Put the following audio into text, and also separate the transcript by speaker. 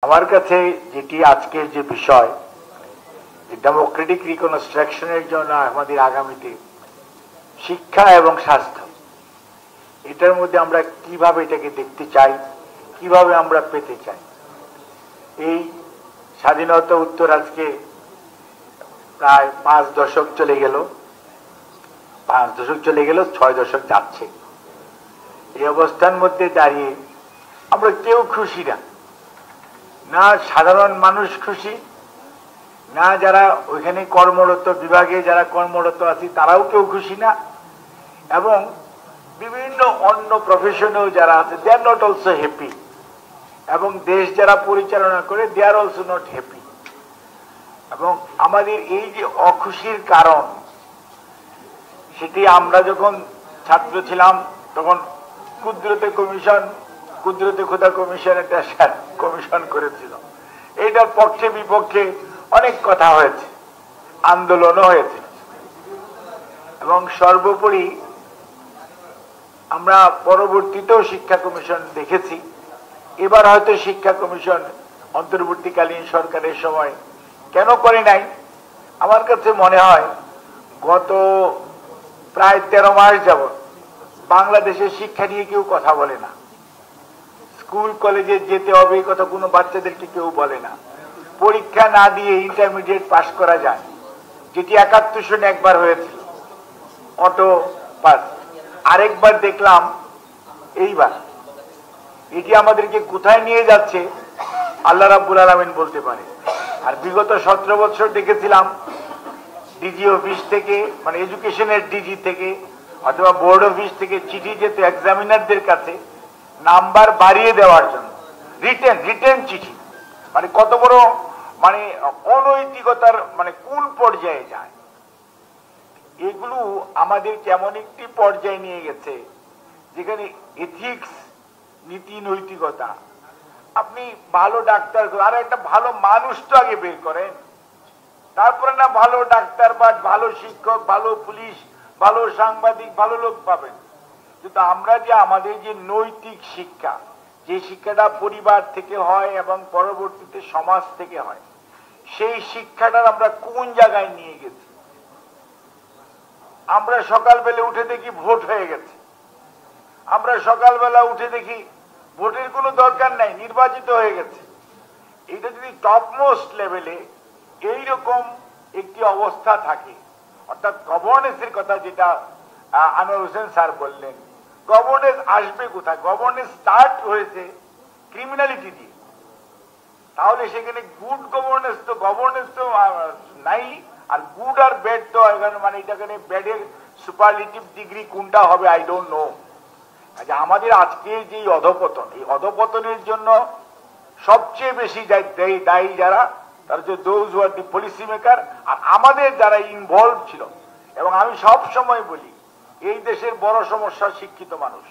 Speaker 1: আমার কাছে যেটি আজকের যে বিষয়, ডেমোক্রেটিক রিকনস্ট্রাকশনের জন্য আমাদের আগামীতে শিক্ষা এবং স্বাস্থ্য, এটার মধ্যে আমরা কিভাবে এটাকে দেখতে চাই, কিভাবে আমরা পেতে চাই। এই স্বাধীনতা উত্তর আজকে প্রায় 5 দশক চলে গেল, 6 দশক যাচ্ছে। এই অবস্থার মধ্যে দাঁড়িয়ে আমরা কেউ খুশি না, না সাধারণ মানুষ খুশি, না যারা ওইখানে কর্মরত বিভাগে যারা কর্মরত আছে তারাও কেউ খুশি না, এবং বিভিন্ন অন্য প্রফেশনেও যারা আছে দে আর নট অলসো হ্যাপি, এবং দেশ যারা পরিচালনা করে দে আর অলসো নট হ্যাপি। এবং আমাদের এই যে অখুশির কারণ, সেটি আমরা যখন ছাত্র ছিলাম তখন কুদরতে খোদা কমিশন একটা কমিশন করেছিল। এইটার পক্ষে বিপক্ষে অনেক কথা হয়েছে, আন্দোলনও হয়েছে, এবং সর্বোপরি আমরা পরবর্তীতেও শিক্ষা কমিশন দেখেছি। এবার হয়তো শিক্ষা কমিশন অন্তর্বর্তীকালীন সরকারের সময় কেন করে নাই, আমার কাছে মনে হয় গত প্রায় 13 মাস যাবৎ বাংলাদেশের শিক্ষা নিয়ে কেউ কথা বলে না। স্কুল কলেজে যেতে হবে এই কথা কোনো বাচ্চাদেরকে কেউ বলে না। পরীক্ষা না দিয়ে ইন্টারমিডিয়েট পাশ করা যায়, যেটি 71 সনে একবার হয়েছিল, অটো পাস। আরেকবার দেখলাম এইবার। এটি আমাদেরকে কোথায় নিয়ে যাচ্ছে আল্লাহ রাব্বুল আলামিন বলতে পারে। আর বিগত 17 বছর দেখেছিলাম ডিজি অফিস থেকে, মানে এডুকেশনের ডিজি থেকে অথবা বোর্ড অফিস থেকে চিঠি যেত এক্সামিনারদের কাছে নাম্বার বাড়িয়ে দেওয়ার জন্য, রিটেন চিঠি। মানে কত বড় মানে অনৈতিকতার মানে কোন পর্যায়ে যায়। এগুলো আমাদের কেমন একটি পর্যায়ে নিয়ে গেছে যেখানে এথিক্স, নীতি নৈতিকতা, আপনি ভালো ডাক্তার আর একটা ভালো মানুষ তো আগে বের করেন, তারপরে না ভালো ডাক্তার বা ভালো শিক্ষক, ভালো পুলিশ, ভালো সাংবাদিক, ভালো লোক পাবেন। কিন্তু আমরা যে আমাদের যে নৈতিক শিক্ষা, যে শিক্ষাটা পরিবার থেকে হয় এবং পরবর্তীতে সমাজ থেকে হয়, সেই শিক্ষাটার আমরা কোন জায়গায় নিয়ে গেছি। আমরা সকালবেলা উঠে দেখি ভোট হয়ে গেছে, আমরা সকালবেলা উঠে দেখি ভোটের কোনো দরকার নাই, নির্বাচিত হয়ে গেছে। এটা যদি টপমোস্ট লেভেলে এইরকম একটি অবস্থা থাকে, অর্থাৎ গভর্নেন্সের কথা যেটা আনোয়ার হোসেন স্যার বললেন, গভর্নেন্স আসবে কোথায়? গভর্নেন্স স্টার্ট হয়েছে ক্রিমিনালিটি দিয়ে, তাহলে সেখানে গুড গভর্নেন্স তো নাই। আর গুড আর ব্যাড তো এখানে মানে এটাখানে ব্যাডের সুপারলেটিভ ডিগ্রি কোনটা হবে আই ডোন্ট নো। আচ্ছা, আমাদের আজকে যে অধপতন, এই অধপতনের জন্য সবচেয়ে বেশি দায়ী যারা, তারা হচ্ছে those who are the policy maker, আর আমাদের যারা ইনভলভ ছিল। এবং আমি সব সময় বলি এই দেশের বড় সমস্যা শিক্ষিত মানুষ।